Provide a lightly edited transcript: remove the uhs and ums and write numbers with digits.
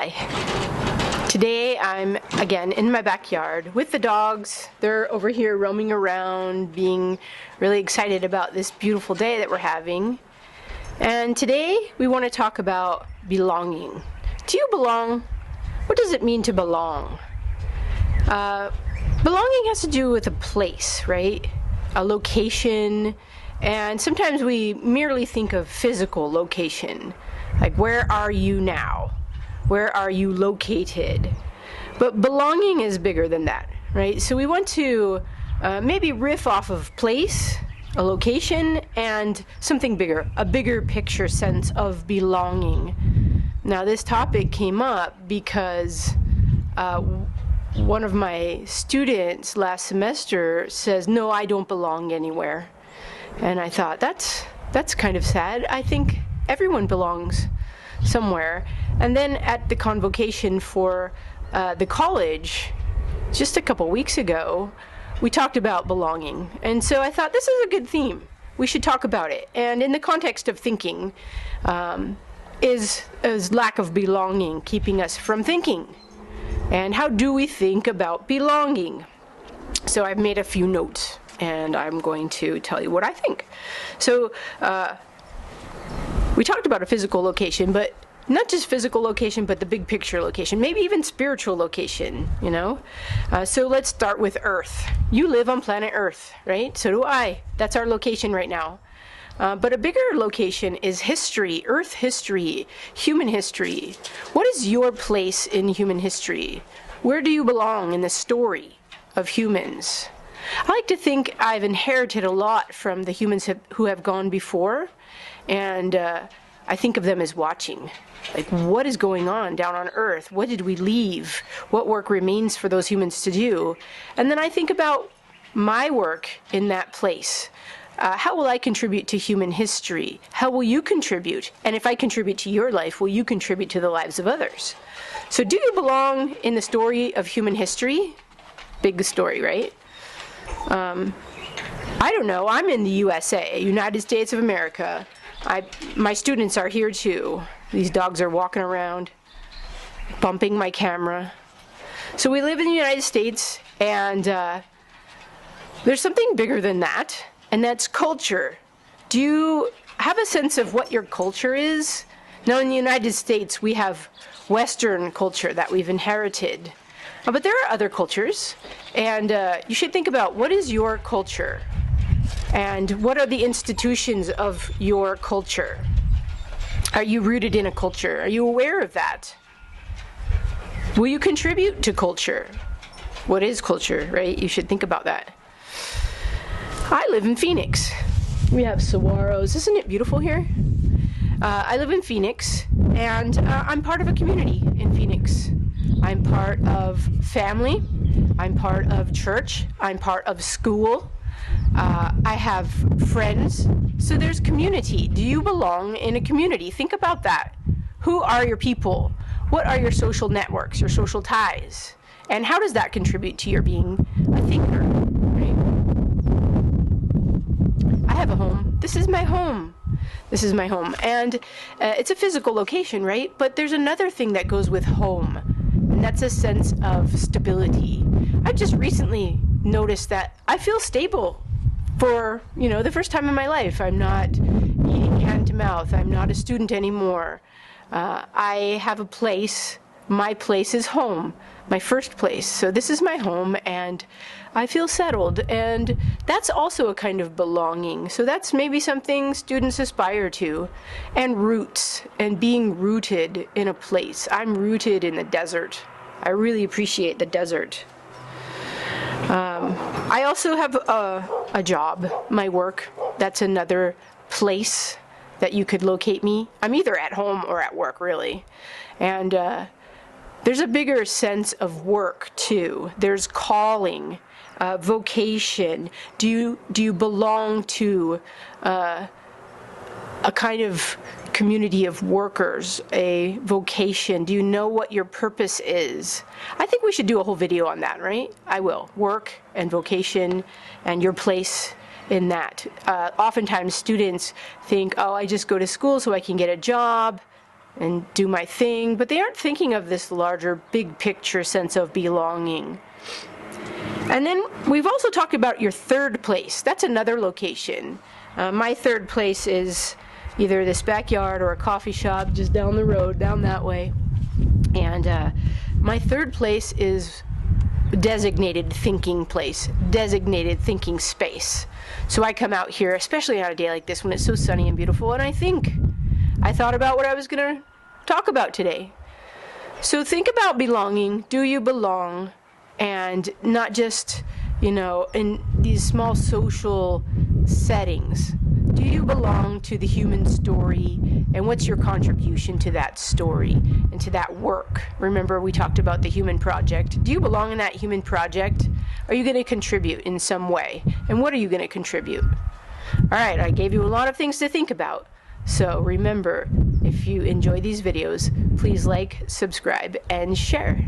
Hi. Today I'm again in my backyard with the dogs. They're over here roaming around, being really excited about this beautiful day that we're having. And today we want to talk about belonging. Do you belong? What does it mean to belong? Belonging has to do with a place, right? A location, and sometimes we merely think of physical location. Like, where are you now? Where are you located? But belonging is bigger than that, right? So we want to maybe riff off of place, a location, and something bigger, a bigger picture sense of belonging. Now, this topic came up because one of my students last semester says, "No, I don't belong anywhere." And I thought, that's kind of sad. I think everyone belongs somewhere. And then at the convocation for the college, just a couple weeks ago, we talked about belonging. And so I thought, this is a good theme. We should talk about it. And in the context of thinking, is lack of belonging keeping us from thinking? And how do we think about belonging? So I've made a few notes, and I'm going to tell you what I think. So we talked about a physical location, but not just physical location, but the big picture location, maybe even spiritual location, you know? So let's start with Earth. You live on planet Earth, right? So do I. That's our location right now. But a bigger location is history, Earth history, human history. What is your place in human history? Where do you belong in the story of humans? I like to think I've inherited a lot from the humans who have gone before, and I think of them as watching. Like, what is going on down on Earth? What did we leave? What work remains for those humans to do? And then I think about my work in that place. How will I contribute to human history? How will you contribute? And if I contribute to your life, will you contribute to the lives of others? So do you belong in the story of human history? Big story, right? I don't know. I'm in the USA, United States of America. My students are here too. These dogs are walking around, bumping my camera. So we live in the United States, and there's something bigger than that, and that's culture. Do you have a sense of what your culture is? Now, in the United States, we have Western culture that we've inherited. But there are other cultures, and you should think about, what is your culture? And what are the institutions of your culture? Are you rooted in a culture? Are you aware of that? Will you contribute to culture? What is culture, right? You should think about that. I live in Phoenix. We have saguaros. Isn't it beautiful here? I live in Phoenix, and I'm part of a community in Phoenix. I'm part of family. I'm part of church. I'm part of school. I have friends. So there's community. Do you belong in a community? Think about that. Who are your people? What are your social networks, your social ties? And how does that contribute to your being a thinker? Right? I have a home. This is my home. This is my home. And it's a physical location, right? But there's another thing that goes with home, and that's a sense of stability. I just recently noticed that I feel stable for, the first time in my life. I'm not eating hand to mouth. I'm not a student anymore. I have a place. My place is home, my first place. So this is my home, and I feel settled. And that's also a kind of belonging. So that's maybe something students aspire to. And roots, and being rooted in a place. I'm rooted in the desert. I really appreciate the desert. I also have a job, my work. That's another place that you could locate me. I'm either at home or at work, really. And there's a bigger sense of work, too. There's calling, vocation. Do you belong to a kind of community of workers, a vocation? Do you know what your purpose is? I think we should do a whole video on that, right? I will. Work and vocation and your place in that. Oftentimes students think, oh, I just go to school so I can get a job. and do my thing, but they aren't thinking of this larger, big picture sense of belonging. And then we've also talked about your third place. That's another location. My third place is either this backyard or a coffee shop just down the road, down that way. And my third place is designated thinking place, designated thinking space. So I come out here, especially on a day like this when it's so sunny and beautiful, and I think. I thought about what I was going to talk about today. So think about belonging. Do you belong? And not just, in these small social settings. Do you belong to the human story? And what's your contribution to that story and to that work? Remember, we talked about the human project. Do you belong in that human project? Are you going to contribute in some way? And what are you going to contribute? All right, I gave you a lot of things to think about. So remember, if you enjoy these videos, please like, subscribe, and share.